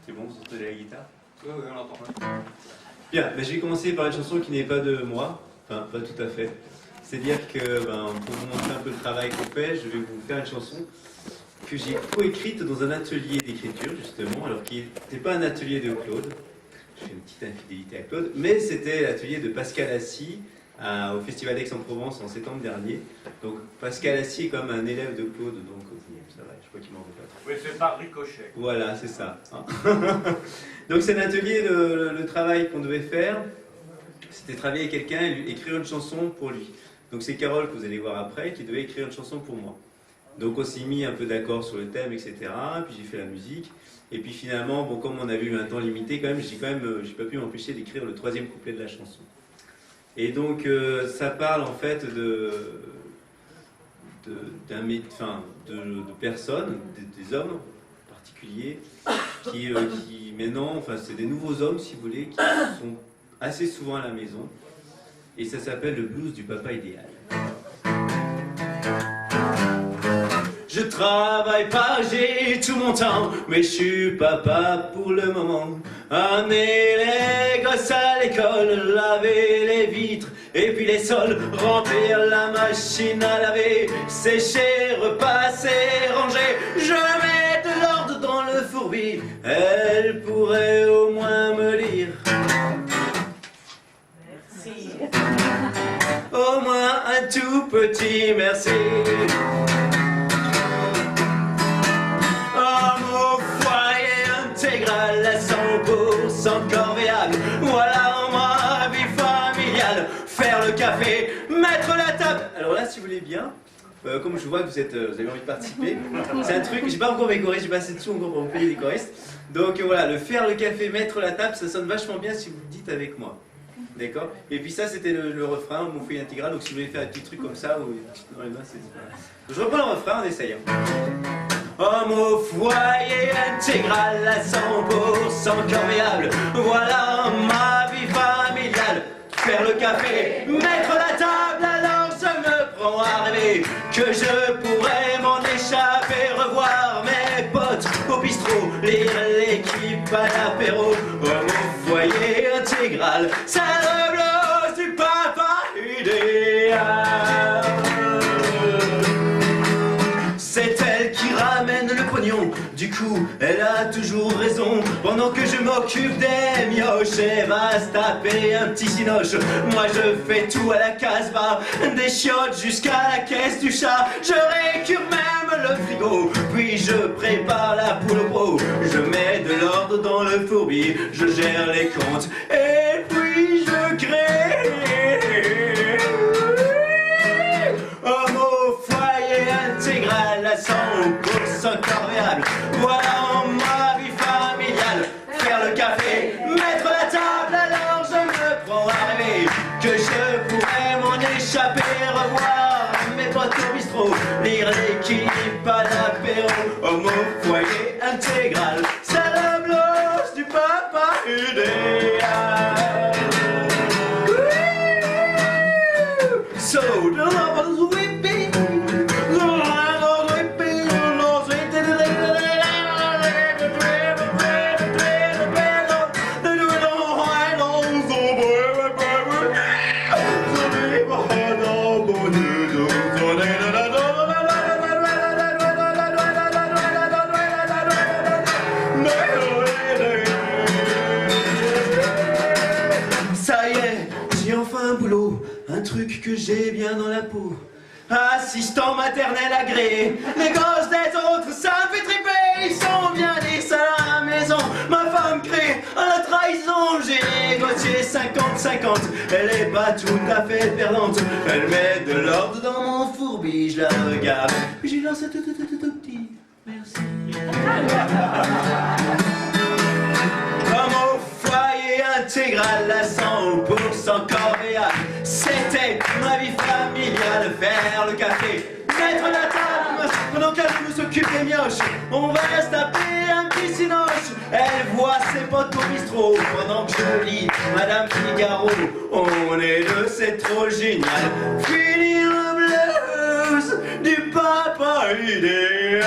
C'est bon, vous entendez la guitare? Oui, on l'entend. Bien, je vais commencer par une chanson qui n'est pas de moi, enfin pas tout à fait. C'est-à-dire que pour vous montrer un peu le travail qu'on fait, je vais vous faire une chanson que j'ai coécrite dans un atelier d'écriture justement, alors qui n'était pas un atelier de Claude. Je fais une petite infidélité à Claude, mais c'était l'atelier de Pascal Assy au Festival d'Aix-en-Provence en septembre dernier. Donc Pascal Assy est comme un élève de Claude, donc ça va, je crois qu'il m'en veut pas trop. Oui, c'est par ricochet. Voilà, c'est ça. Donc c'est un atelier, le travail qu'on devait faire, c'était travailler avec quelqu'un et écrire une chanson pour lui. Donc c'est Carole, que vous allez voir après, qui devait écrire une chanson pour moi. Donc on s'est mis un peu d'accord sur le thème, etc. Puis j'ai fait la musique. Et puis finalement, bon, comme on avait eu un temps limité, j'ai pas pu m'empêcher d'écrire le troisième couplet de la chanson. Et donc ça parle en fait de personnes, des hommes particuliers, qui maintenant, enfin c'est des nouveaux hommes si vous voulez, qui sont assez souvent à la maison. Et ça s'appelle le blues du papa idéal. Je travaille pas, j'ai tout mon temps, mais je suis papa pour le moment. Amener les gosses à l'école, laver les vitres et puis les sols, remplir la machine à laver, sécher, repasser, ranger. Je mets de l'ordre dans le fourbi, elle pourrait au moins me lire. Merci. Au moins un tout petit merci. À 100% corvéable, voilà ma vie familiale. Faire le café, mettre la table. Alors là, si vous voulez bien, comme je vois que vous avez envie de participer, c'est un truc, j'ai pas encore mes choristes, j'ai passé dessus encore pour payer les choristes. Donc voilà, le faire le café, mettre la table, ça sonne vachement bien si vous le dites avec moi. D'accord? Et puis ça, c'était le refrain, mon feuille intégral. Donc si vous voulez faire un petit truc comme ça, ou dans les mains, c'est. Je reprends le refrain, on essaye. Homme au foyer intégral à 100% corvéable, voilà ma vie familiale. Faire le café, mettre la table, alors je me prends à rêver que je pourrais m'en échapper, revoir mes potes au bistrot, lire l'équipe à l'apéro. Homme au foyer intégral, c'est le blues du papa idéal. C'est elle qui ramène le pognon, du coup elle a toujours raison. Pendant que je m'occupe des mioches, elle va se taper un petit cinoche. Moi je fais tout à la casse-bar, des chiottes jusqu'à la caisse du chat. Je récure même le frigo, puis je prépare la poule au pot. Je mets de l'ordre dans le fourbi, je gère les comptes et puis je crée. Homme au foyer intégral à 100% corvéable, voilà ma vie familiale. Faire le café, mettre la table, alors je me prends à rêver que je pourrais m'en échapper, revoir mes potes au bistrot, lire l'équipe à l'apéro. Homme au foyer intégral, c'est le blues du papa idéal. So, the love was weeping, the line was weeping, ça y est, j'ai enfin un boulot, un truc que j'ai bien dans la peau. Assistant maternel agréé, les gosses des autres, ça me fait triper. Ils sont bien des salles à la maison. Ma femme crée à la trahison. J'ai négocié 50-50. Elle est pas tout à fait perdante. Elle met de l'ordre dans mon fourbi. Je la regarde, puis j'ai lancé tout petit. Merci. Comme au foyer intégral à 100% corvéable, c'était ma vie familiale. Faire le café, mettre la table, pendant qu'elle s'occupe des mioches, on va se taper un petit cinoche. Elle voit ses potes au bistrot, pendant que je lis Madame Figaro. On est deux, c'est trop génial. Finir le blues du papa idéal.